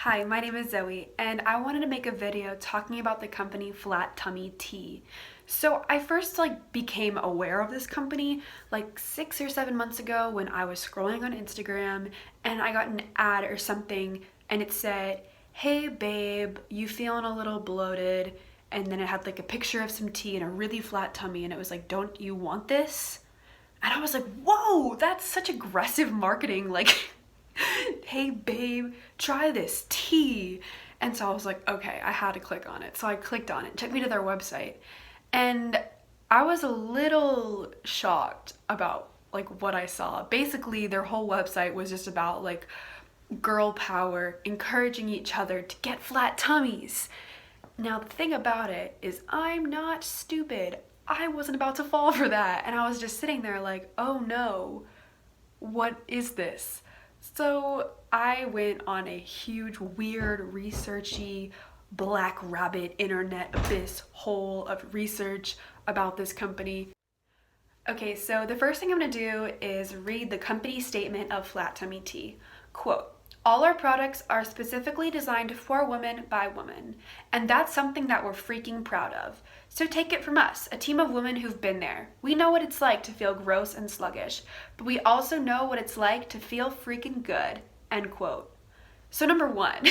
Hi, my name is Zoe, and I wanted to make a video talking about the company Flat Tummy Tea. So I first became aware of this company like 6 or 7 months ago when I was scrolling on Instagram and I got an ad or something and it said, "Hey babe, you feeling a little bloated?" And then it had like a picture of some tea and a really flat tummy and it was like, "Don't you want this?" And I was like, whoa, that's such aggressive marketing. Like, hey babe, try this tea. And so I was like, okay, I had to click on it. So I clicked on it, took me to their website. And I was a little shocked about like what I saw. Basically, their whole website was just about like girl power, encouraging each other to get flat tummies. Now, the thing about it is, I'm not stupid. I wasn't about to fall for that. And I was just sitting there like, oh no, what is this? So I went on a huge, weird, researchy, black rabbit internet abyss hole of research about this company. Okay, so the first thing I'm gonna do is read the company statement of Flat Tummy Tea. Quote, "All our products are specifically designed for women by women, and that's something that we're freaking proud of. So take it from us, a team of women who've been there. We know what it's like to feel gross and sluggish, but we also know what it's like to feel freaking good." End quote. So number one,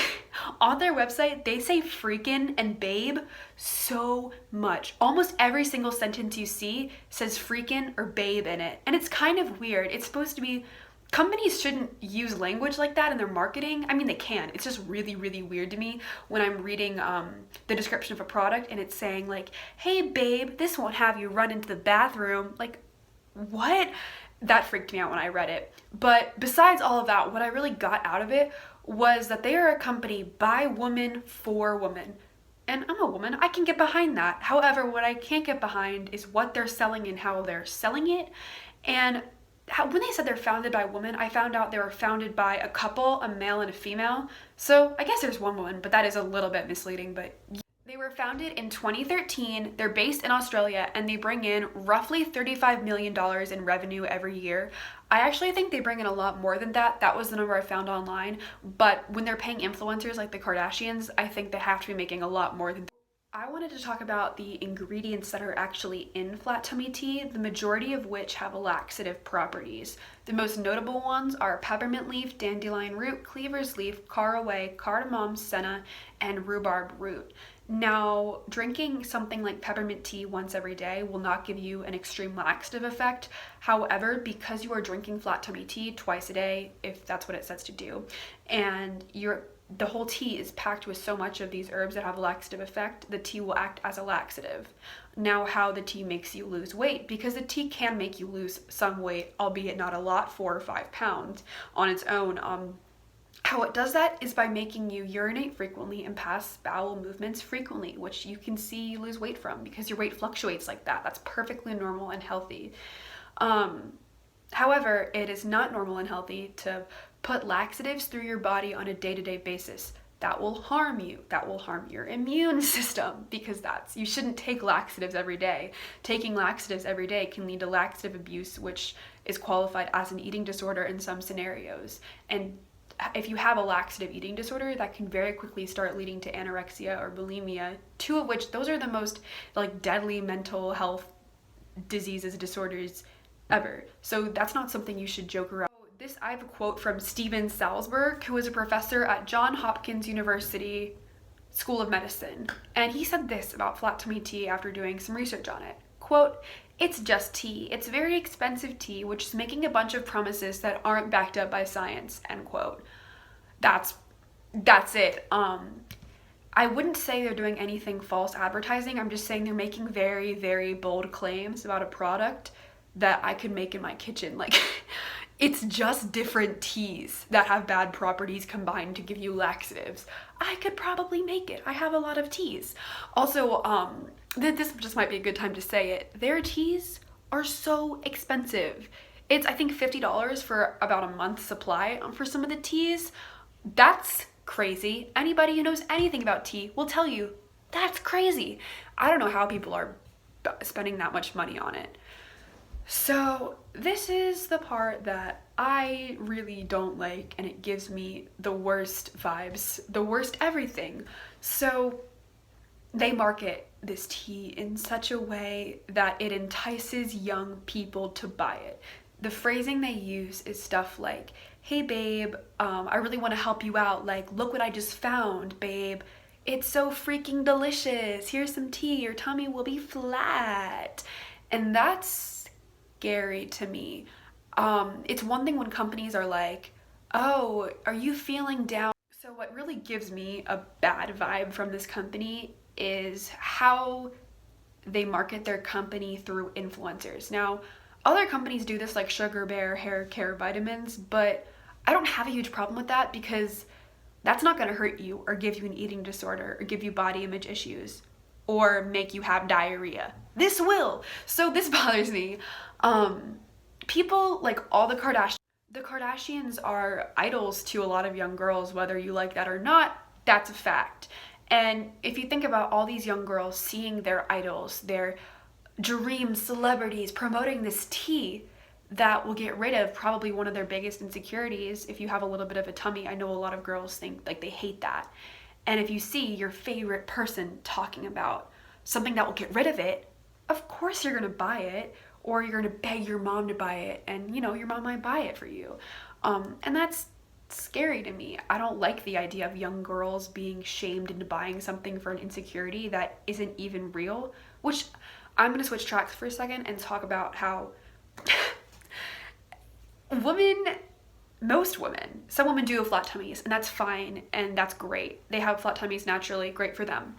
on their website, they say freaking and babe so much. Almost every single sentence you see says freaking or babe in it. And it's kind of weird. It's supposed to be, companies shouldn't use language like that in their marketing. I mean, they can. It's just really, really weird to me when I'm reading the description of a product and it's saying like, "Hey babe, this won't have you run into the bathroom." Like, what? That freaked me out when I read it. But besides all of that, what I really got out of it was that they are a company by women for women. And I'm a woman, I can get behind that. However, what I can't get behind is what they're selling and how they're selling it. And when they said they're founded by women, I found out they were founded by a couple, a male and a female. So I guess there's one woman, but that is a little bit misleading. But they were founded in 2013. They're based in Australia and they bring in roughly $35 million in revenue every year. I actually think they bring in a lot more than that. That was the number I found online. But when they're paying influencers like the Kardashians, I think they have to be making a lot more than that. I wanted to talk about the ingredients that are actually in Flat Tummy Tea, the majority of which have laxative properties. The most notable ones are peppermint leaf, dandelion root, cleaver's leaf, caraway, cardamom, senna, and rhubarb root. Now, drinking something like peppermint tea once every day will not give you an extreme laxative effect. However, because you are drinking Flat Tummy Tea twice a day, if that's what it says to do, and the whole tea is packed with so much of these herbs that have a laxative effect, the tea will act as a laxative. Now, how the tea makes you lose weight, because the tea can make you lose some weight, albeit not a lot, 4 or 5 pounds on its own. How it does that is by making you urinate frequently and pass bowel movements frequently, which you can see you lose weight from because your weight fluctuates like that. That's perfectly normal and healthy. However, it is not normal and healthy to put laxatives through your body on a day-to-day basis. That will harm you. That will harm your immune system because you shouldn't take laxatives every day. Taking laxatives every day can lead to laxative abuse, which is qualified as an eating disorder in some scenarios. And if you have a laxative eating disorder, that can very quickly start leading to anorexia or bulimia, two of which, those are the most deadly mental health disorders ever. So that's not something you should joke around. I have a quote from Steven Salzberg, who is a professor at Johns Hopkins University School of Medicine. And he said this about Flat Tummy Tea after doing some research on it. Quote, "It's just tea. It's very expensive tea, which is making a bunch of promises that aren't backed up by science." End quote. That's it. I wouldn't say they're doing anything false advertising. I'm just saying they're making very, very bold claims about a product that I could make in my kitchen. It's just different teas that have bad properties combined to give you laxatives. I could probably make it. I have a lot of teas. Also, this just might be a good time to say it. Their teas are so expensive. It's, I think, $50 for about a month's supply for some of the teas. That's crazy. Anybody who knows anything about tea will tell you that's crazy. I don't know how people are spending that much money on it. So this is the part that I really don't like, and it gives me the worst vibes, the worst everything. So they market this tea in such a way that it entices young people to buy it. The phrasing they use is stuff like, hey babe, I really want to help you out. Like, look what I just found, babe. It's so freaking delicious. Here's some tea. Your tummy will be flat. And that's scary to me. It's one thing when companies are like, oh, are you feeling down? So what really gives me a bad vibe from this company is how they market their company through influencers. Now, other companies do this like Sugar Bear hair care vitamins, but I don't have a huge problem with that because that's not going to hurt you or give you an eating disorder or give you body image issues or make you have diarrhea. This will. So this bothers me. People like all the Kardashians are idols to a lot of young girls, whether you like that or not, that's a fact. And if you think about all these young girls seeing their idols, their dream celebrities promoting this tea that will get rid of probably one of their biggest insecurities, if you have a little bit of a tummy, I know a lot of girls think like they hate that. And if you see your favorite person talking about something that will get rid of it, of course you're gonna buy it, or you're gonna beg your mom to buy it, and you know, your mom might buy it for you. And that's scary to me. I don't like the idea of young girls being shamed into buying something for an insecurity that isn't even real, which I'm gonna switch tracks for a second and talk about how most women, some women do have flat tummies, and that's fine, and that's great. They have flat tummies naturally, great for them.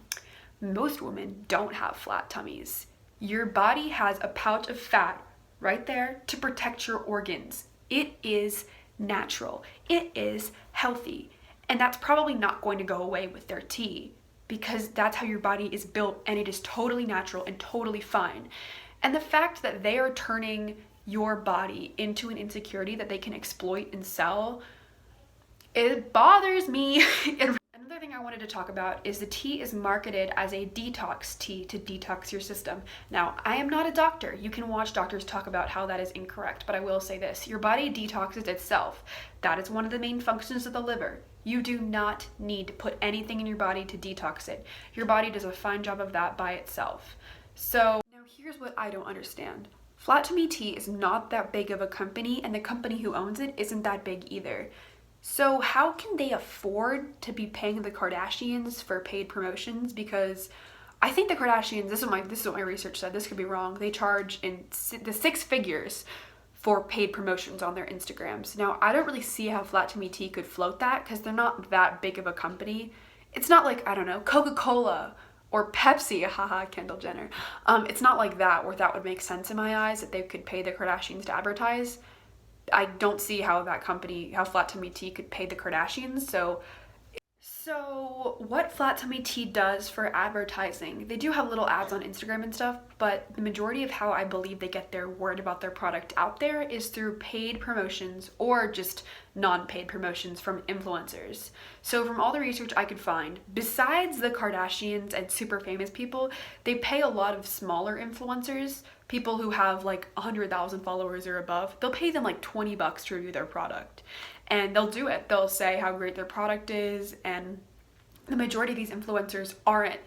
Most women don't have flat tummies. Your body has a pouch of fat right there to protect your organs. It is natural. It is healthy. And that's probably not going to go away with their tea because that's how your body is built and it is totally natural and totally fine. And the fact that they are turning your body into an insecurity that they can exploit and sell, it bothers me. Another thing I wanted to talk about is the tea is marketed as a detox tea to detox your system. Now, I am not a doctor. You can watch doctors talk about how that is incorrect, but I will say this. Your body detoxes itself. That is one of the main functions of the liver. You do not need to put anything in your body to detox it. Your body does a fine job of that by itself. So, now here's what I don't understand. Flat Tummy Tea is not that big of a company, and the company who owns it isn't that big either. So how can they afford to be paying the Kardashians for paid promotions? Because I think the Kardashians, this is what my research said, this could be wrong, they charge in the six figures for paid promotions on their Instagrams. Now, I don't really see how Flat Tummy Tea could float that because they're not that big of a company. It's not like, I don't know, Coca-Cola or Pepsi, haha, Kendall Jenner. It's not like that where that would make sense in my eyes that they could pay the Kardashians to advertise. I don't see how that company, how Flat Tummy Tea could pay the Kardashians. So what Flat Tummy Tea does for advertising, they do have little ads on Instagram and stuff, but the majority of how I believe they get their word about their product out there is through paid promotions or just non-paid promotions from influencers. So from all the research I could find, besides the Kardashians and super famous people, they pay a lot of smaller influencers, people who have like 100,000 followers or above. They'll pay them like $20 to review their product. And they'll do it. They'll say how great their product is, and the majority of these influencers aren't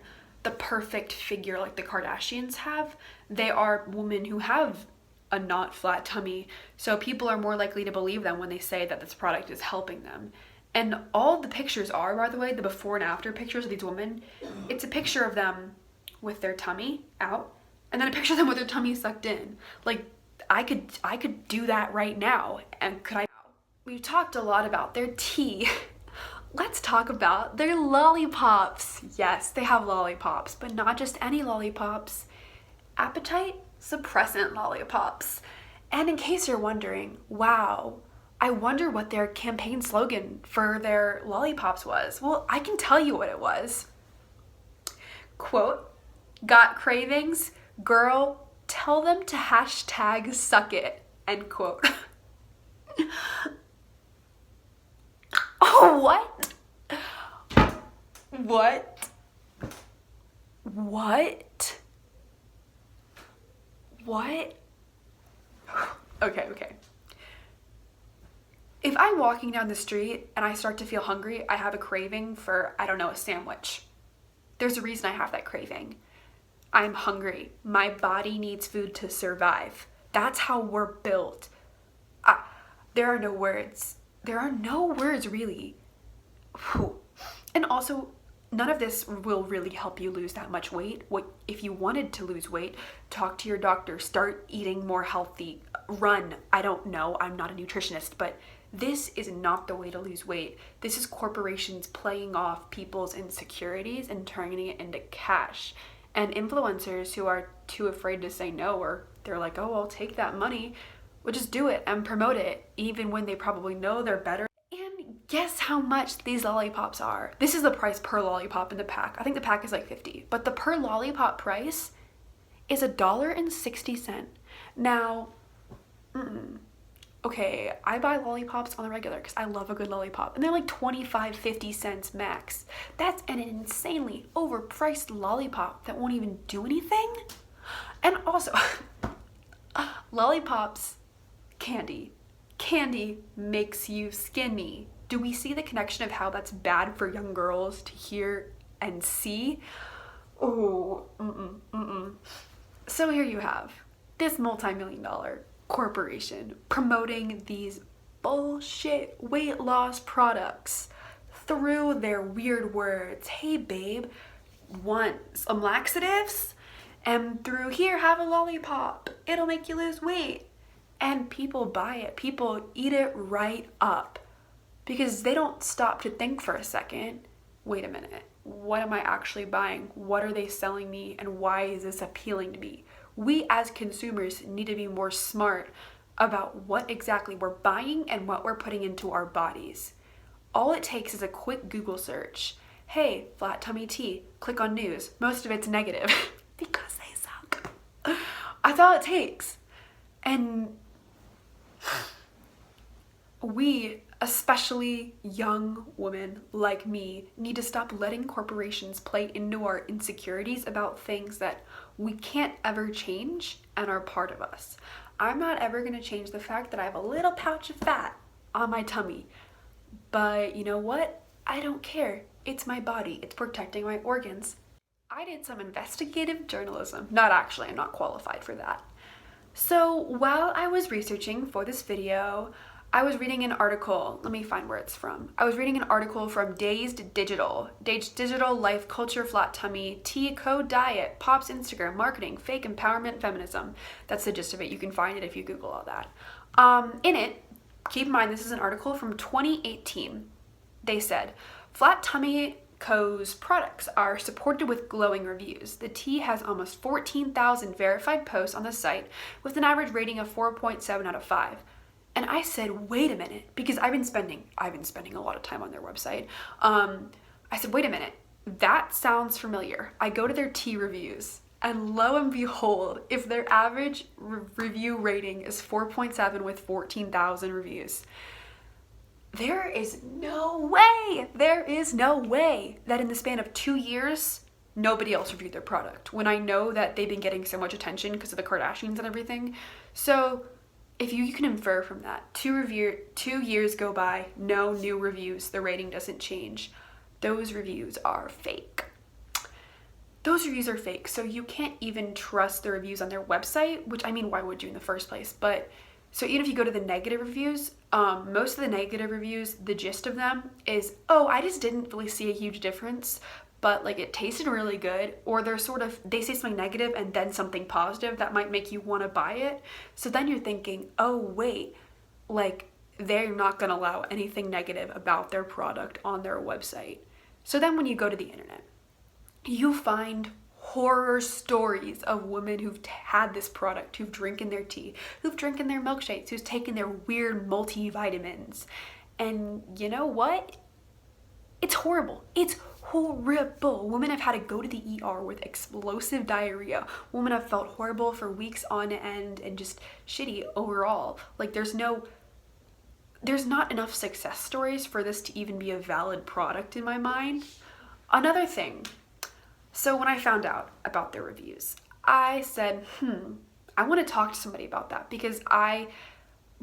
the perfect figure like the Kardashians have. They are women who have a not flat tummy, so people are more likely to believe them when they say that this product is helping them. And all the pictures are, by the way, the before and after pictures of these women, it's a picture of them with their tummy out, and then a picture of them with their tummy sucked in. Like, I could do that right now, and could I? We've talked a lot about their tea. Let's talk about their lollipops. Yes, they have lollipops, but not just any lollipops. Appetite suppressant lollipops. And in case you're wondering, wow, I wonder what their campaign slogan for their lollipops was. Well, I can tell you what it was. Quote, got cravings? Girl, tell them to hashtag suck it, end quote. Oh, what? What? What? What? Okay. If I'm walking down the street and I start to feel hungry, I have a craving for, I don't know, a sandwich. There's a reason I have that craving. I'm hungry. My body needs food to survive. That's how we're built. There are no words. There are no words, really. Whew. And also, none of this will really help you lose that much weight. If you wanted to lose weight, talk to your doctor, start eating more healthy, run. I don't know, I'm not a nutritionist, but this is not the way to lose weight. This is corporations playing off people's insecurities and turning it into cash. And influencers who are too afraid to say no, or they're like, oh, I'll take that money, well, just do it and promote it, even when they probably know they're better. And guess how much these lollipops are? This is the price per lollipop in the pack. I think the pack is like 50, but the per lollipop price is $1.60. Now, okay, I buy lollipops on the regular because I love a good lollipop, and they're like 25, 50 cents max. That's an insanely overpriced lollipop that won't even do anything. And also, lollipops, candy makes you skinny. Do we see the connection of how that's bad for young girls to hear and see? Oh, So here you have this multi-million-dollar corporation promoting these bullshit weight loss products through their weird words. Hey babe, want some laxatives? And through here, have a lollipop. It'll make you lose weight. And people buy it. People eat it right up because they don't stop to think for a second. Wait a minute. What am I actually buying? What are they selling me? And why is this appealing to me? We as consumers need to be more smart about what exactly we're buying and what we're putting into our bodies. All it takes is a quick Google search. Hey, flat tummy tea. Click on news. Most of it's negative because they suck. That's all it takes. And we, especially young women like me, need to stop letting corporations play into our insecurities about things that we can't ever change and are part of us. I'm not ever going to change the fact that I have a little pouch of fat on my tummy. But you know what? I don't care. It's my body. It's protecting my organs. I did some investigative journalism. Not actually, I'm not qualified for that. So while I was researching for this video, I was reading an article. Let me find where it's from. I was reading an article from Dazed Digital. Dazed Digital, Life, Culture, Flat Tummy, Tea, Code Diet, Pops, Instagram, Marketing, Fake Empowerment, Feminism. That's the gist of it. You can find it if you Google all that. In it, keep in mind this is an article from 2018. They said, Flat Tummy Co.'s products are supported with glowing reviews. The tea has almost 14,000 verified posts on the site with an average rating of 4.7 out of 5. And I said, wait a minute, because I've been spending a lot of time on their website. I said, wait a minute, that sounds familiar. I go to their tea reviews, and lo and behold, if their average review rating is 4.7 with 14,000 reviews, there is no way that in the span of 2 years, nobody else reviewed their product, when I know that they've been getting so much attention because of the Kardashians and everything. So if you can infer from that, 2 years go by, no new reviews, the rating doesn't change. Those reviews are fake. So you can't even trust the reviews on their website, which, I mean, why would you in the first place? But so even if you go to the negative reviews, most of the negative reviews, the gist of them is, oh, I just didn't really see a huge difference, but like it tasted really good, or they say something negative and then something positive that might make you want to buy it. So then you're thinking, oh wait, like they're not going to allow anything negative about their product on their website. So then when you go to the internet, you find horror stories of women who've had this product, who've drinking their tea, who've drinking their milkshakes, who's taken their weird multivitamins. And you know what? It's horrible. It's horrible. Women have had to go to the ER with explosive diarrhea. Women have felt horrible for weeks on end and just shitty overall. Like there's not enough success stories for this to even be a valid product in my mind. Another thing, so when I found out about their reviews, I said, I want to talk to somebody about that, because I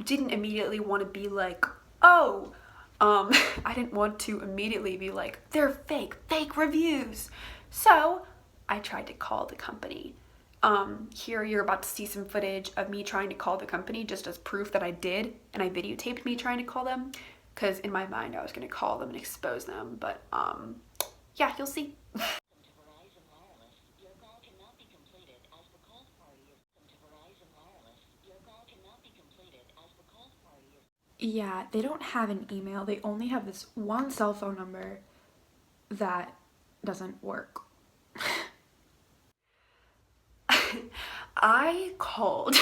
didn't immediately want to be like, oh, I didn't want to immediately be like, they're fake reviews. So I tried to call the company. Here you're about to see some footage of me trying to call the company just as proof that I did, and I videotaped me trying to call them, because in my mind I was going to call them and expose them, but yeah, you'll see. Yeah, they don't have an email. They only have this one cell phone number that doesn't work. I called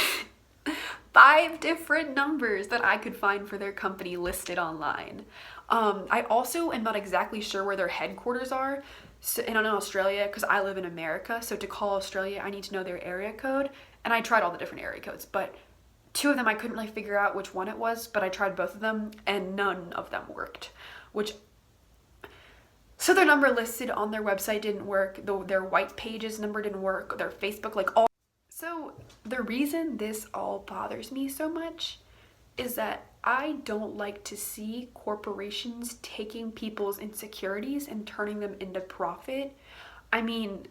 5 different numbers that I could find for their company listed online. I also am not exactly sure where their headquarters are in Australia, because I live in America. So to call Australia, I need to know their area code. And I tried all the different area codes, but 2 of them I couldn't really figure out which one it was, but I tried both of them and none of them worked. So their number listed on their website didn't work, their white pages number didn't work, their Facebook, like all. So the reason this all bothers me so much is that I don't like to see corporations taking people's insecurities and turning them into profit. I mean,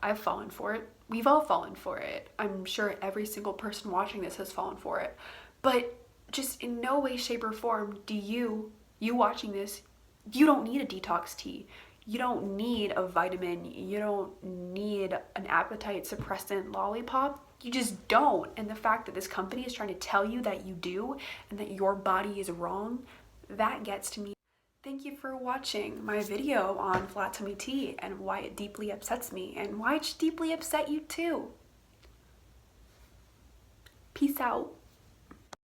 I've fallen for it. We've all fallen for it. I'm sure every single person watching this has fallen for it. But just in no way, shape, or form do you watching this, you don't need a detox tea. You don't need a vitamin. You don't need an appetite suppressant lollipop. You just don't. And the fact that this company is trying to tell you that you do and that your body is wrong, that gets to me. Thank you for watching my video on flat tummy tea and why it deeply upsets me and why it should deeply upset you too. Peace out.